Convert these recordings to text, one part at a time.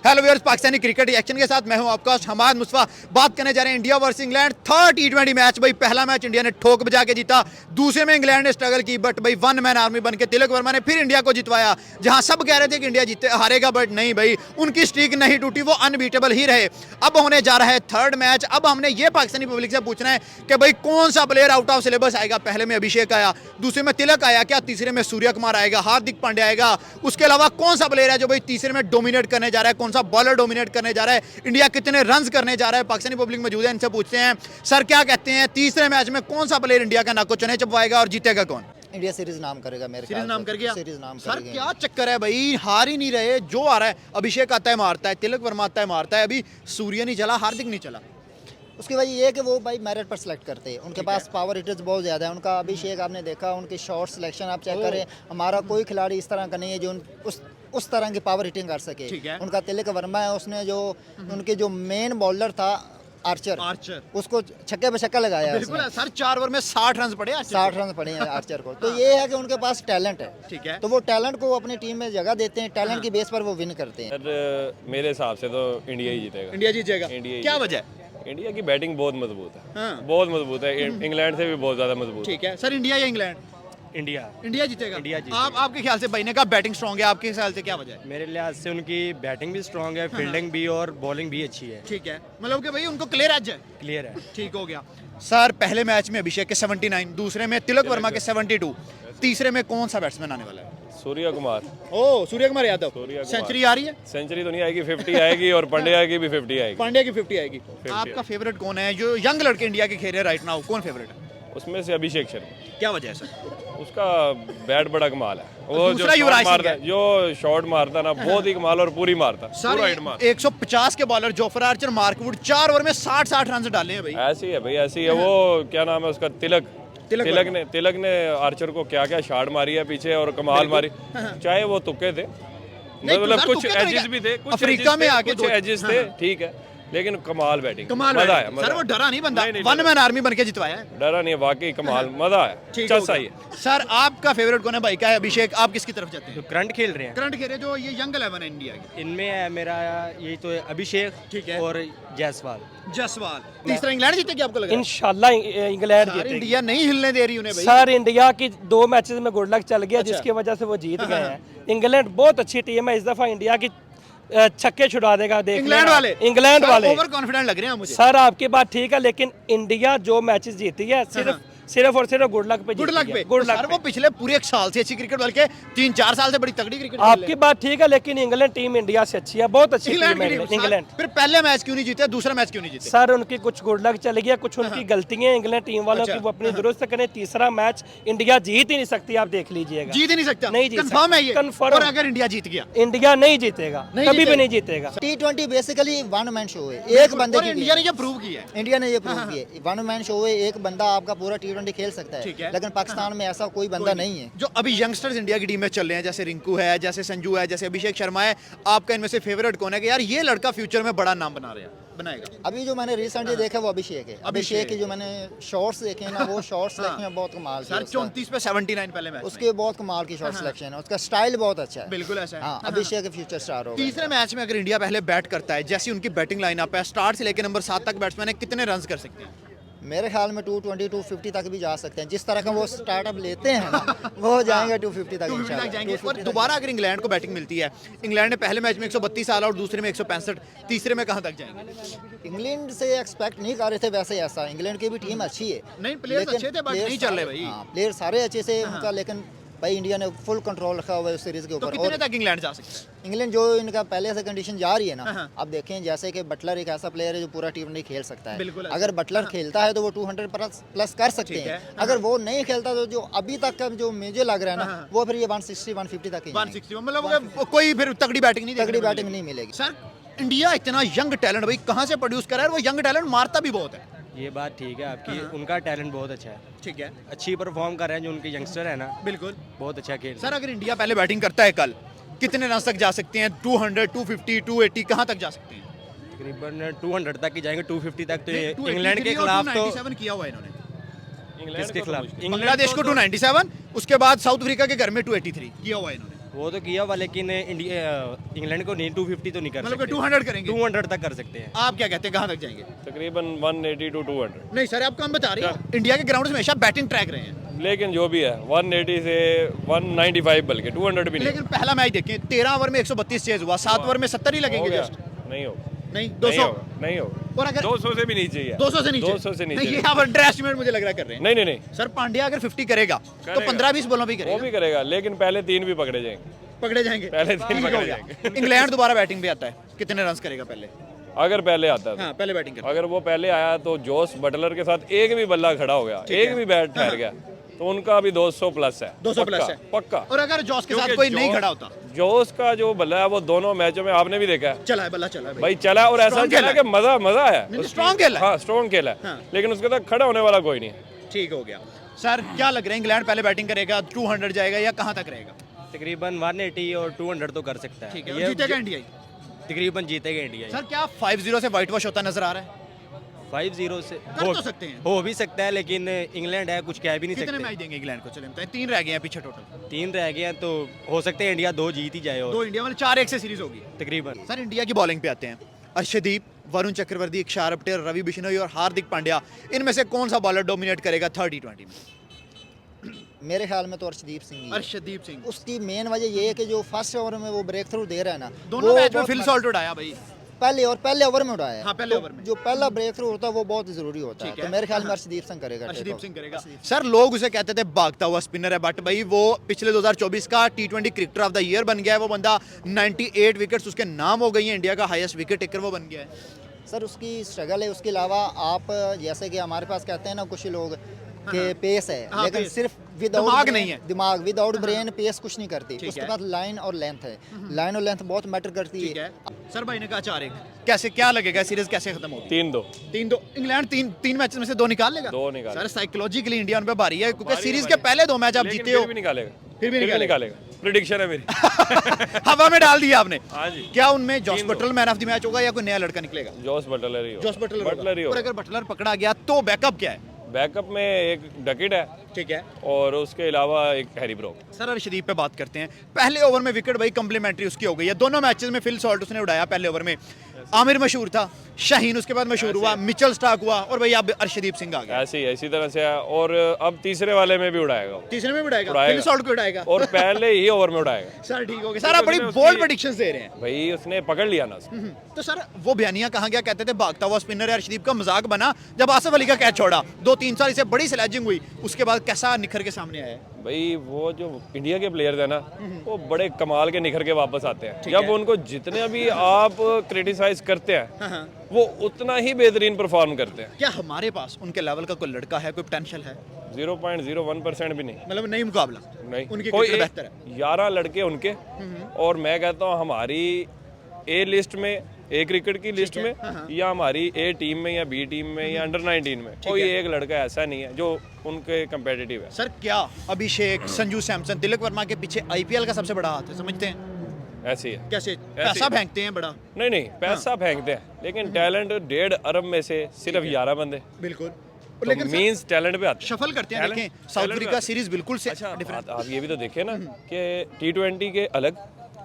Hello viewers, Pakistani cricket reaction के साथ मैं हूं आपका हमाद मुस्तफा। बात करने जा रहे हैं इंडिया वर्सेस इंग्लैंड। थर्ड टी20 मैच भाई, पहला मैच इंडिया ने ठोक बजा के जीता, दूसरे में इंग्लैंड ने स्ट्रगल की, बट भाई वन मैन आर्मी बन के तिलक वर्मा ने फिर इंडिया को जितवाया। जहां सब कह रहे थे कि इंडिया जीते हारेगा, बट नहीं भाई, उनकी स्ट्रीक नहीं टूटी, वो अनबीटेबल ही रहे। अब होने जा रहा है थर्ड मैच। अब हमने ये पाकिस्तानी पब्लिक से पूछना है कि भाई कौन सा प्लेयर आउट ऑफ सिलेबस आएगा। पहले में अभिषेक आया, दूसरे में तिलक आया, क्या तीसरे में सूर्य कुमार आएगा, हार्दिक पांड्या आएगा। उसके अलावा कौन सा प्लेयर है जो भाई तीसरे में डोमिनेट करने जा रहा है, कौन सा बॉलर डोमिनेट करने जा रहा है, इंडिया कितने रन्स करने जा रहा है। पाकिस्तानी पब्लिक मौजूद है, इनसे पूछते हैं सर क्या कहते हैं, तीसरे मैच में कौन सा प्लेयर इंडिया का नाको चने चबवाएगा और जीतेगा कौन? इंडिया सीरीज नाम करेगा मेरे सीरीज नाम कर गया। सीरीज नाम सर करेंगे। क्या चक्कर है भाई, हार ही नहीं रहे। जो आ रहा है, अभिषेक आता है मारता है, तिलक वर्मा आता है मारता है, अभी सूर्य नहीं चला, हार्दिक नहीं चला। उसकी वजह ये है कि वो भाई मेरिट पर सेलेक्ट करते हैं, उनके पास पावर हिटर्स बहुत ज़्यादा है। उनका अभिषेक आपने देखा, उनके शॉट सिलेक्शन आप चेक करें, हमारा कोई खिलाड़ी इस तरह का नहीं है जो उस तरह की पावर हिटिंग कर सके। उनका तिलक वर्मा है, उसने जो उनके जो मेन बॉलर था आर्चर उसको छक्के पे छक्का लगाया है। बिल्कुल सर, 4 ओवर में 60 रन पड़े, 60 रन पड़े हैं आर्चर को। तो ये है कि उनके पास टैलेंट है, ठीक है, तो वो टैलेंट को अपनी टीम में जगह देते हैं, टैलेंट की बेस पर वो विन करते हैं। सर मेरे हिसाब से तो इंडिया ही जीतेगा। इंडिया जीतेगा। इंडिया ही क्या वजह है? इंडिया की बैटिंग बहुत मजबूत है, हाँ। बहुत मजबूत है, इंग्लैंड से भी बहुत ज्यादा मजबूत है। ठीक है सर, इंडिया या इंग्लैंड? इंडिया जीतेगा। आपके ख्याल से भाई ने कहा बैटिंग स्ट्रांग है, आपके ख्याल से क्या वजह है? मेरे लिहाज से उनकी बैटिंग भी स्ट्रांग है, फील्डिंग भी और बॉलिंग भी अच्छी है। ठीक है, मतलब कि भाई उनको क्लियर एज है। क्लियर है। ठीक हो गया सर। पहले मैच में अभिषेक के 79, दूसरे में तिलक वर्मा के 72, तीसरे में कौन सा बैट्समैन आने वाला है? सूर्य कुमार। ओ सूर्य कुमार यादव। सूर्य कुमार। सेंचुरी आ रही है? सेंचुरी तो नहीं आएगी, 50 आएगी और पांड्या की भी 50 आएगी। पांड्या की 50 आएगी। आपका फेवरेट कौन है जो यंग लड़के इंडिया के खेल रहे हैं राइट नाउ, कौन फेवरेट है? उसमें से अभिषेक शर्मा। क्या वजह है सर? उसका बैट बड़ा कमाल है, वो जो दूसरा शॉट युवराज सिंह मारता है। है, जो शॉट मारता है ना, बहुत ही कमाल और पूरी मारता, पूरा हिट मार। 150 के बॉलर जोफर आर्चर, मार्कवुड 4 ओवर में 60 रन डाले हैं भाई। ऐसी है भाई, ऐसी है। वो क्या नाम है उसका, तिलक ने आर्चर को क्या क्या शॉट मारी है पीछे और कमाल मारी। चाहे वो तुक्के थे, मतलब सर, कुछ तुक्के तो नहीं एजेस क्या? भी थे, कुछ अफ्रीका में आके कुछ एजेस थे, ठीक है, लेकिन कमाल बैटिंग, कमाल मजा आया। सर वो डरा नहीं बंदा, नहीं, वन मैन आर्मी बन के जितवाया है। डरा नहीं, वाकई कमाल, मजा आया। ठीक अच्छा हो सही गया। है। सर आपका फेवरेट कौन है भाई? क्या है अभिषेक? आप किसकी तरफ जाते हैं? जो करंट खेल रहे हैं करंट खेल रहे जो ये यंग 11 है इंडिया की, इनमें है मेरा यही तो है, अभिषेक, ठीक है, और जायसवाल। जसवाल। तीसरा इंग्लैंड जीतेगी आपको लग रहा है? इंशाल्लाह इंग्लैंड सर जीतेगी। इंडिया नहीं हिलने दे रही उन्हें भाई। सर इंडिया की 2 मैचेस में गुड लक चल गया, अच्छा। जिसकी वजह से वो जीत गए हैं। इंग्लैंड बहुत अच्छी टीम है, इस दफा इंडिया की छक्के छुड़ा देगा। देख इंग्लैंड वाले ओवर कॉन्फिडेंट लग रहे हैं मुझे। सर आपकी बात ठीक है, लेकिन इंडिया जो मैचेस जीती है सिर्फ और सिर्फ गुड लक पे गुड लक पे। गुड सर लक वो पिछले पूरे 1 साल से अच्छी क्रिकेट, बल्कि 3-4 साल से बड़ी तगड़ी क्रिकेट आपकी बात ठीक है, लेकिन इंग्लैंड टीम इंडिया से अच्छी है, बहुत अच्छी टीम है इंग्लैंड। फिर पहले मैच क्यों नहीं जीते, दूसरा मैच क्यों नहीं जीते? सर उनकी कुछ गुड लक चल गया, कुछ उनकी गलतियां इंग्लैंड टीम वालों की, वो अपनी दुरुस्त करें। तीसरा मैच इंडिया जीत ही नहीं सकती, आप देख लीजिएगा। जीत ही नहीं सकता, नहीं जीत कंफर्म है ये? कंफर्म। और अगर इंडिया जीत गया? इंडिया नहीं जीतेगा, कभी भी नहीं जीतेगा। T20 basically one man show है, एक बंदे की। इंडिया ने ये प्रूव किया है। इंडिया ने ये प्रूव किया है, वन मैन शो है, एक बंदा आपका पूरा T20 खेल सकता है, लेकिन पाकिस्तान में ऐसा कोई बंदा नहीं है। जो अभी यंगस्टर्स इंडिया की टीम में चल रहे हैं, जैसे रिंकू है, जैसे संजू है, जैसे अभिषेक शर्मा है, आपका इनमें से फेवरेट कौन है कि यार ये लड़का फ्यूचर में बड़ा नाम बनाएगा? अभी जो मैंने रिसेंटली देखा वो अभिषेक है। अभिषेक के जो मैंने शॉट्स देखे ना, वो शॉट्स देखे हैं, बहुत कमाल के। सर 34 पे 79 पहले मैच उसके बहुत कमाल की शॉट सिलेक्शन है, उसका स्टाइल बहुत अच्छा है। बिल्कुल ऐसा है। हाँ, अभिषेक के फ्यूचर स्टार होगा। तीसरे मैच में अगर इंडिया पहले बैट करता है, जैसी उनकी बैटिंग लाइनअप है, स्टार्ट से लेकर नंबर 7 तक बैट्समैन है, कितने रन कर सकते हैं? मेरे ख्याल में 220 250 तक भी जा सकते हैं, जिस तरह का वो स्टार्टअप लेते हैं ना, वो जाएंगे 250 तक 250 तक जाएंगे। 250 और दोबारा अगर इंग्लैंड को बैटिंग मिलती है, इंग्लैंड ने पहले मैच में 132 डाला और दूसरे में 165, तीसरे में कहाँ तक जाएंगे? इंग्लैंड से एक्सपेक्ट नहीं कर रहे थे वैसे ऐसा। इंग्लैंड की भी टीम अच्छी है, नहीं प्लेयर्स अच्छे थे, बट नहीं चल रहे भाई। प्लेयर सारे अच्छे से उनका, लेकिन भाई इंडिया ने फुल कंट्रोल रखा हुआ है उस सीरीज के तो ऊपर। कितने और तक इंग्लैंड जा सकता है? इंग्लैंड जो इनका पहले से कंडीशन जा रही है ना, अब देखें जैसे कि बटलर एक ऐसा प्लेयर है जो पूरा टीम नहीं खेल सकता है। बिल्कुल अगर बटलर खेलता है तो वो 200 प्लस कर सकते हैं। अगर वो नहीं खेलता तो जो अभी तक का जो मुझे लग रहा है ना, वो फिर ये 160 150 तक ही 160, मतलब कोई फिर तगड़ी बैटिंग नहीं, तगड़ी बैटिंग नहीं मिलेगी। सर इंडिया इतना यंग टैलेंट भाई कहाँ से प्रोड्यूस कर रहा है? वो यंग टैलेंट मारता भी बहुत है। ये बात ठीक है आपकी, उनका टैलेंट बहुत अच्छा है, ठीक है, अच्छी परफॉर्म कर रहे हैं जो उनके यंगस्टर है ना, बिल्कुल बहुत अच्छा खेल। सर अगर इंडिया पहले बैटिंग करता है कल, कितने रन तक जा सकते हैं? 200, 250, 280 कहाँ तक जा सकते हैं? तकरीबन 200 तक ही जाएंगे, 250 तक। तो ये 283 इंग्लैंड के और खिलाफ तो 297 किया हुआ है इन्होंने। किसके खिलाफ? बांग्लादेश को 297, उसके बाद साउथ अफ्रीका के घर में 283 किया हुआ है इन्होंने। वो तो किया हुआ, लेकिन इंग्लैंड को नहीं 250 तो नहीं कर मतलब सकते। 200 करेंगे? 200 तक कर सकते हैं। आप क्या कहते हैं, कहाँ तक जाएंगे? तकरीबन 180 to 200। नहीं सर, आप कम बता रहे हैं। इंडिया के ग्राउंड में हमेशा बैटिंग ट्रैक रहे हैं, लेकिन जो भी है 180 से 195 बल्कि 200 भी नहीं। लेकिन पहला मैच देखें, 13 ओवर में 132 चेज हुआ, 7 ओवर में 70 ही हो लगेंगे गया। जस्ट। नहीं होगा, नहीं, नहीं 200 होगा, नहीं होगा। और अगर 200 से भी नीचे ही है। 200 से नीचे? 200 से नीचे। नहीं, ये आप अंडर एस्टिमेट मुझे लग रहा है कर रहे हैं। नहीं नहीं नहीं, सर पांड्या अगर 50 करेगा तो 15-20 बॉलों भी वो करेगा, भी करेगा, लेकिन पहले 3 भी पकड़े जाएंगे। पकड़े जाएंगे। पहले 3 ठीक हो पकड़े गया। जाएंगे। इंग्लैंड दोबारा बैटिंग पे आता है, कितने रन करेगा पहले? अगर पहले आता है हाँ, पहले बैटिंग करता अगर वो पहले आया तो जोस बटलर के साथ एक भी बल्ला खड़ा हो गया, एक भी बैट ठहर गया, तो उनका भी 200 प्लस है। 200 प्लस पक्का, है पक्का। और अगर जॉस के साथ क्योंकि कोई नहीं जोस- खड़ा होता? जोस का जो बल्ला है वो दोनों मैचों में आपने भी देखा है चला है बल्ला, चला है भाई, चला और ऐसा Strong चला खेला कि मजा है। नहीं, strong खेला है। हाँ, स्ट्रॉन्ग खेला है, हाँ। लेकिन उसके साथ खड़ा होने वाला कोई नहीं है। ठीक हो गया। सर क्या लग रहा है, इंग्लैंड पहले बैटिंग करेगा, 200 जाएगा या कहाँ तक रहेगा? तकरीबन 180 और 200 तो कर सकता है। ठीक है, ये जीतेगा इंडिया ही? तकरीबन जीतेगा इंडिया। सर क्या 5-0 से व्हाइट वॉश होता नजर आ रहा है? 5-0 से कर तो सकते हैं। हो भी सकता है, लेकिन इंग्लैंड है, कुछ कह भी नहीं कितने सकते। मैच देंगे इंग्लैंड को? चले बताएं, 3 रह गए हैं पीछे टोटल। 3 रह गए हैं तो हो सकते हैं इंडिया 2 जीत ही जाए। और 2 इंडिया वाले 4-1 से सीरीज होगी तकरीबन सर। इंडिया की बॉलिंग पे आते हैं, अर्शदीप, वरुण चक्रवर्ती, अक्षर पटेल, रवि बिश्नोई और हार्दिक पांड्या, इनमें से कौन सा बॉलर डोमिनेट करेगा 30-20 में? मेरे ख्याल में तो अर्शदीप सिंह ही है। अर्शदीप सिंह। उसकी मेन वजह ये है कि जो फर्स्ट ओवर में वो ब्रेक थ्रू दे रहा है ना, दोनों वो मैच में बहुत फिल सॉल्ट उड़ाया भाई। पहले ओवर में उड़ाया है। हाँ, पहले तो ओवर में। जो पहला ब्रेक थ्रू होता है वो बहुत जरूरी होता है, ठीक है। तो मेरे ख्याल में अर्शदीप सिंह करेगा। अर्शदीप सिंह करेगा। सर लोग उसे कहते थे भागता हुआ स्पिनर है, बट भाई वो पिछले 2024 का T20 cricketer of the year बन गया है। वो बंदा 98 विकेट्स उसके नाम हो गई है, इंडिया का हाईएस्ट विकेट टेकर वो बन गया है। सर उसकी स्ट्रगल है, उसके अलावा आप जैसे कि हमारे पास कहते हैं ना कुछ लोग कि पेस है, हाँ, लेकिन पेस। सिर्फ विदाउट दिमाग नहीं है। दिमाग विदाउट ब्रेन पेस कुछ नहीं करती। ठीक उसके है। पास लाइन और लेंथ है, लाइन और लेंथ बहुत मैटर करती ठीक है। है। सर भाई ने कहा 4-1, कैसे क्या लगेगा सीरीज कैसे खत्म होगी? 3-2। 3-2 इंग्लैंड, 3 मैचेस में से 2 निकाल लेगा? 2 निकाल। सर साइकोलॉजिकली इंडिया उन पे भारी है, क्योंकि भारी सीरीज है, के भारी। पहले 2 मैच आप लेकिन जीते हो। फिर भी निकालेगा, फिर भी निकालेगा। प्रिडिक्शन है मेरी। हवा में डाल दिया आपने। हाँ जी। क्या उनमें Jos 3-2 Buttler man of the match होगा या कोई नया लड़का निकलेगा? जोस बटलर ही हो। जॉस बटलर बटलर ही होगा। हो। और अगर बटलर पकड़ा गया तो बैकअप क्या है? बैकअप में एक डकिट है ठीक है। और उसके अलावा एक हैरी ब्रोक। सर अर्शदीप पे बात करते हैं। पहले ओवर में विकेट भाई कम्प्लीमेंट्री उसकी हो गई है, दोनों मैचेस में फिल सॉल्ट उसने उड़ाया पहले ओवर में। आमिर मशहूर था, शाहीन उसके बाद मशहूर हुआ, मिचेल स्टार्क हुआ और भाई अब अर्शदीप सिंह आ गया। ऐसे ही इसी तरह से है, और अब तीसरे वाले में भी उड़ाएगा वो। तीसरे में भी उड़ाएगा, उड़ाएगा। फिल सॉल्ट को उड़ाएगा। और पहले ही ओवर में उड़ाएगा। सर ठीक हो गया। सर आप बड़ी उसने बोल्ड प्रेडिक्शंस दे रहे हैं। भाई उसने पकड़ लिया ना उसको। तो सर वो बयानिया कहाँ गया? कहते थे भागता हुआ स्पिनर है, अर्शदीप का मजाक बना जब आसिफ अली का कैच छोड़ा। 2-3 साल इसे बड़ी स्लेजिंग हुई, उसके बाद कैसा निखर के सामने आया है? भाई वो जो इंडिया के प्लेयर्स है ना, वो बड़े कमाल के निखर के वापस आते हैं। जब उनको जितने भी आप क्रिटिसाइज करते हैं वो उतना ही बेहतरीन परफॉर्म करते हैं। क्या हमारे पास उनके लेवल का कोई लड़का है, कोई पोटेंशियल है? 0.01% भी नहीं। मतलब नहीं मुकाबला नहीं, उनकी कोई क्रिकेट बेहतर है। 11 लड़के उनके, और मैं कहता हूँ हमारी ए लिस्ट में, ए क्रिकेट की लिस्ट में, या हमारी ए टीम में या बी टीम में या अंडर 19 में कोई एक लड़का ऐसा नहीं है जो उनके कंपेटिटिव है। सर क्या अभिषेक, संजू सैमसन, तिलक वर्मा के पीछे आईपीएल का सबसे बड़ा हाथ है, समझते हैं? ऐसी है। कैसे पैसा फेंकते हैं बड़ा? नहीं नहीं, पैसा फेंकते हैं, लेकिन टैलेंट 1.5 अरब में से सिर्फ 11 बंदे। बिल्कुल। तो मींस टैलेंट पे आते हैं। शफल करते हैं। Talent- देखें साउथ talent अफ्रीका पे सीरीज बिल्कुल से अच्छा डिफरेंट। आप ये भी तो देखे ना कि T20 के अलग,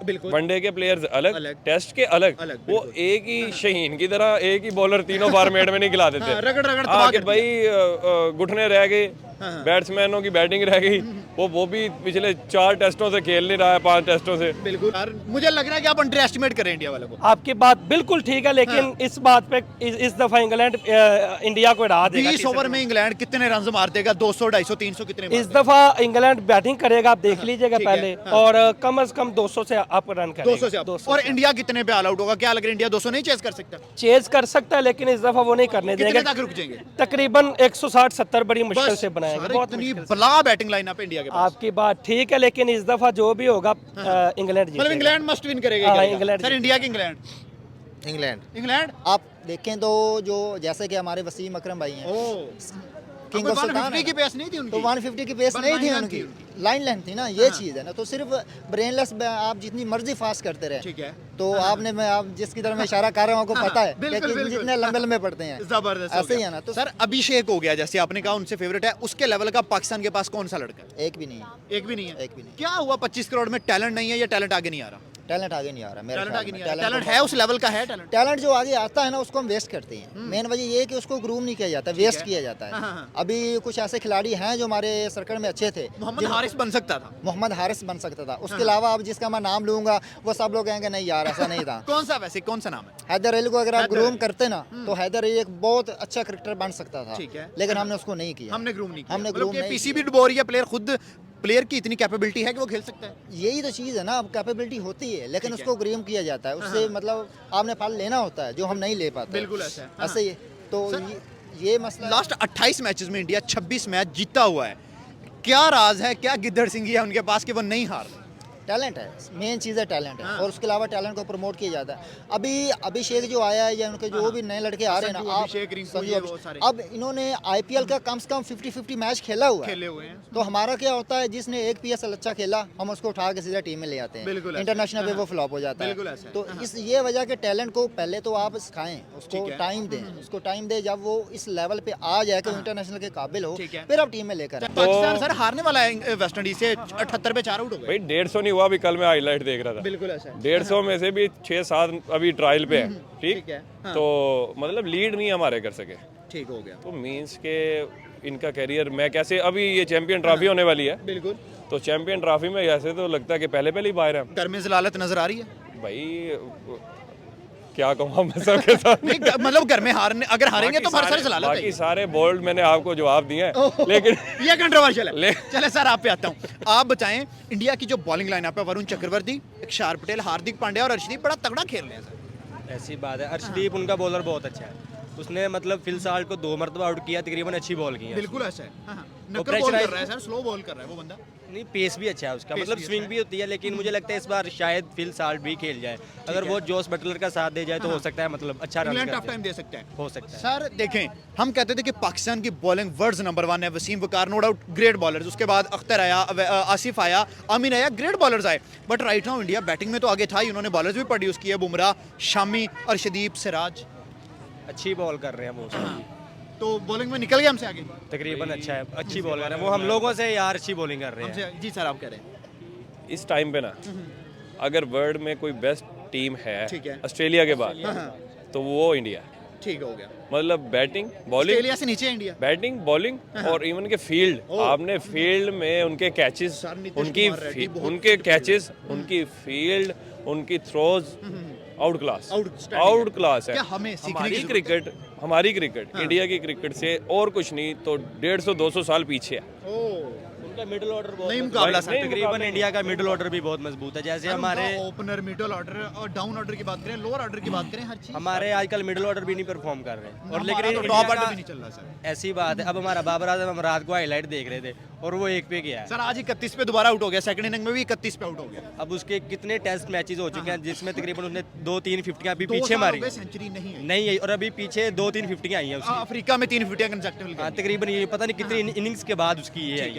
बिल्कुल वनडे के प्लेयर्स अलग, अलग, टेस्ट के अलग, अलग, वो एक ही शहीन की तरह एक ही बॉलर तीनों फॉर्मेट में नहीं खिला देते। रगड़ रगड़ तबाह आगे कर भाई घुटने रह गए, बैट्समैनों की बैटिंग रह गई, वो भी पिछले 4 टेस्टों से खेल नहीं रहा है, 5 टेस्टों से। बिल्कुल यार, मुझे लग रहा है कि आप अंडर एस्टिमेट कर रहे हैं इंडिया वालों को। आपकी बात बिल्कुल ठीक है, लेकिन इस बात पे इस दफा इंग्लैंड इंडिया को हरा देगा। 20 ओवर में इंग्लैंड कितने रन मार देगा? 200, 250, 300 कितने इस दफा इंग्लैंड बैटिंग करेगा, आप देख लीजिएगा ठीक है, पहले, और कम से कम 200 से अप रन करेगा। 200 से अप। और इंडिया कितने पे ऑल आउट होगा? क्या लग रहा है इंडिया 200 नहीं चेस कर सकता? चेज कर सकता है, लेकिन इस दफा वो नहीं करने कितने देंगे। तक रुक जाएंगे? तकरीबन 160-70 बड़ी मुश्किल से बनाएंगे, सारे बहुत इतनी मुश्किल से। बला बैटिंग लाइनअप है इंडिया के पास। आपकी बात ठीक है, लेकिन इस दफा जो भी होगा इंग्लैंड मतलब जीतेगा। इंग्लैंड मस्ट विन करेगा हाँ, ही करेगा। इंग्लैंड सर इंडिया की इंग्लैंड इंग्लैंड आप देखें तो जो जैसे कि हमारे वसीम अकरम भाई हैं, किंग ऑफ सुल्तान 150 की पेस नहीं थी उनकी। तो 150 की पेस बस नहीं line थी length उनकी, लाइन लेंथ थी ना, ये चीज़ है ना। तो सिर्फ ब्रेनलेस आप जितनी मर्जी फास्ट करते रहे, ठीक है। तो आपने मैं आप जिसकी तरफ मैं इशारा कर रहा हूँ आपको पता है बिल्कुल, कि बिल्कुल। जितने लंबे लंबे पड़ते हैं जबरदस्त ऐसे ही है ना। तो सर अभिषेक हो गया, जैसे आपने कहा उनसे फेवरेट है, उसके लेवल का पाकिस्तान के पास कौन सा लड़का है? एक भी नहीं है, एक भी नहीं है। एक भी नहीं। क्या हुआ 25 करोड़ में टैलेंट नहीं है या टैलेंट आगे नहीं आ रहा? टैलेंट आगे नहीं आ रहा मेरे टैलेंट ख्याल आगे में। नहीं आ रहा। टैलेंट है, उस लेवल का है टैलेंट। टैलेंट जो आगे आता है ना उसको हम वेस्ट करते हैं। मेन वजह ये है कि उसको ग्रूम नहीं किया जाता, वेस्ट किया जाता है। हाँ, हाँ। अभी कुछ ऐसे खिलाड़ी हैं जो हमारे सर्कल में अच्छे थे, मोहम्मद हारिस बन सकता था। मोहम्मद हारिस बन सकता था। हाँ। उसके अलावा अब जिसका मैं नाम लूंगा वो सब लोग कहेंगे नहीं यार ऐसा नहीं था। कौन सा, वैसे कौन सा नाम है? हैदर अली को अगर आप हैदर ग्रूम अली। करते ना तो हैदर अली एक बहुत अच्छा क्रिकेटर बन सकता था, ठीक है। लेकिन हमने उसको नहीं किया। हमने ग्रूम नहीं किया। हमने मतलब ग्रूम कि नहीं पीसीबी डुबो रही है प्लेयर, खुद प्लेयर की इतनी कैपेबिलिटी है कि वो खेल सकता है। यही तो चीज़ है ना, अब कैपेबिलिटी होती है लेकिन ठीक है। उसको ग्रूम किया जाता है। उससे मतलब आपने फल लेना होता है जो हम नहीं ले पाते। बिल्कुल ऐसा है। हाँ। ऐसे ही तो ये मसला है। लास्ट 28 मैचेस में इंडिया 26 मैच जीता हुआ है। क्या राज है, क्या गिद्दड़ सिंगी है उनके पास कि वो नहीं हार रहे? टैलेंट है, मेन चीज़ है टैलेंट है। हाँ। और उसके अलावा टैलेंट को प्रमोट किया जाता है। अभी अभिषेक जो आया है या उनके जो भी नए लड़के आ रहे हैं संजू ना, अभिषेक, रिंकू, संजू ये अभिषेक, वो सारे। अब इन्होंने आईपीएल का कम से कम 50-50 मैच खेला हुआ है। खेले हुए हैं। तो हमारा क्या होता है, जिसने एक पीएसएल अच्छा खेला हम उसको उठा के सीधा टीम में ले आते हैं। बिल्कुल ऐसा। इंटरनेशनल पे हाँ। वो फ्लॉप हो जाता बिल्कुल है। ऐसा है। तो हाँ। इस ये वजह के टैलेंट को पहले तो आप सिखाएं, उसको ठीक है। टाइम दें, उसको टाइम दें। जब वो इस लेवल पे आ जाए कि वो इंटरनेशनल के काबिल हो, ठीक है। फिर आप टीम में लेकर आएं। पाकिस्तान सर हारने वाला है वेस्ट इंडीज से, 78 पे 4 आउट हो गए। भाई 150 नहीं हुआ, अभी कल मैं हाईलाइट देख रहा था। बिल्कुल ऐसा है। 150 में से भी 6-7 अभी ट्रायल पे है। ठीक ठीक है। हाँ। तो मतलब लीड नहीं हमारे कर सके, ठीक हो गया। तो मींस के इनका करियर मैं कैसे, अभी ये चैंपियन ट्रॉफी होने वाली है, बिल्कुल। तो चैंपियन ट्रॉफी में ऐसे तो लगता है कि पहले ही बाहर है घर में जलालत नजर आ रही है भाई। क्या कहूँ मैं सबके साथ। नहीं, मतलब घर में हारने, अगर हारेंगे तो हर सारी जलालत बाकी है। सारे बोल्ड मैंने आपको जवाब दिए हैं, लेकिन ये कंट्रोवर्शियल है। ले- चले सर आप पे आता हूँ। आप बताएं इंडिया की जो बॉलिंग लाइनअप है, वरुण चक्रवर्ती, अक्षर पटेल, हार्दिक पांड्या और अर्शदीप बड़ा तगड़ा खेल रहे हैं सर। ऐसी बात है, अर्शदीप उनका बॉलर बहुत अच्छा है। उसने मतलब फिल साल्ट को 2 मरतबा आउट किया, तकरीबन अच्छी बॉल की है। बिल्कुल ऐसा है। हाँ, हाँ। नक्कर pressurize- बॉल कर रहा है सर, स्लो बॉल कर रहा है वो बंदा। नहीं, पेस भी अच्छा है उसका, पेस मतलब भी स्विंग अच्छा भी होती है, लेकिन मुझे लगता है इस बार शायद फिल साल्ट भी खेल जाए। अगर वो जोस बटलर का साथ दे जाए तो हो सकता है मतलब अच्छा रन इंग्लैंड कर टफ टाइम जाए। दे सकता है। हो सकता है। सर देखें, हम कहते थे कि पाकिस्तान की बॉलिंग वर्ल्ड नंबर 1 है। वसीम वकार नो डाउट ग्रेट बॉलर्स, उसके बाद अख्तर आया, आसिफ आया, अमीन आया, ग्रेट बॉलर्स आए। But right now India batting में तो आगे था ही, उन्होंने बॉलर्स भी प्रोड्यूस किए, बुमराह, शामी, अर्शदीप, सिराज। अच्छी बॉल कर रहे हैं वो सभी। तो बॉलिंग में निकल गए हमसे आगे। तकरीबन अच्छा है, अच्छी बॉल कर रहे हैं वो, हम लोगों से यार अच्छी बॉलिंग कर रहे हैं। हमसे, जी सर आप कह रहे हैं। इस टाइम पे ना अगर वर्ल्ड में कोई बेस्ट टीम है ठीक है। ऑस्ट्रेलिया के बाद, तो वो इंडिया है। ठीक हो गया। मतलब बैटिंग बॉलिंग, ऑस्ट्रेलिया से नीचे है इंडिया। बैटिंग बॉलिंग और इवन के फील्ड, आपने फील्ड में उनके कैचेस, सर, नीतीश उनकी कुमार रेड्डी बहुत उनके कैचेस, उनकी फील्ड, उनकी throws out class, Outstanding out class है। क्या हमें सीखने की हमारी क्रिकेट इंडिया की क्रिकेट से और कुछ नहीं तो 150-200 साल पीछे है। उनका मिडिल ऑर्डर बहुत नहीं मजबूत मुकाबला है। सर, तकरीबन इंडिया का मिडिल ऑर्डर भी बहुत मजबूत है। जैसे हमारे ओपनर, मिडल ऑर्डर और डाउन ऑर्डर की बात करें, लोअर ऑर्डर की बात करें, हर चीज। हमारे आजकल मिडिल ऑर्डर भी नहीं परफॉर्म कर रहे हैं। और हमारा लेकिन तो इंडिया टॉप ऑर्डर का भी नहीं चल रहा सर। ऐसी बात है, अब हमारा बाबर आजम, हम रात को हाईलाइट देख रहे थे और वो 1 पे गया है। सर आज 31 पे दोबारा आउट हो गया, सेकंड इनिंग में भी 31 पे आउट हो गया। अब उसके कितने टेस्ट मैचेस हो चुके हैं जिसमें तकरीबन उसने 2-3 फिफ्टियां अभी 2 पीछे साल मारी हो गए, सेंचुरी नहीं है। नहीं है, और अभी पीछे 2-3 फिफ्टियां आई हैं उसकी। अफ्रीका में 3 फिफ्टियां कंसेक्टिव। हाँ, तकरीबन ये पता नहीं कितनी इनिंग्स के बाद उसकी ये आई है।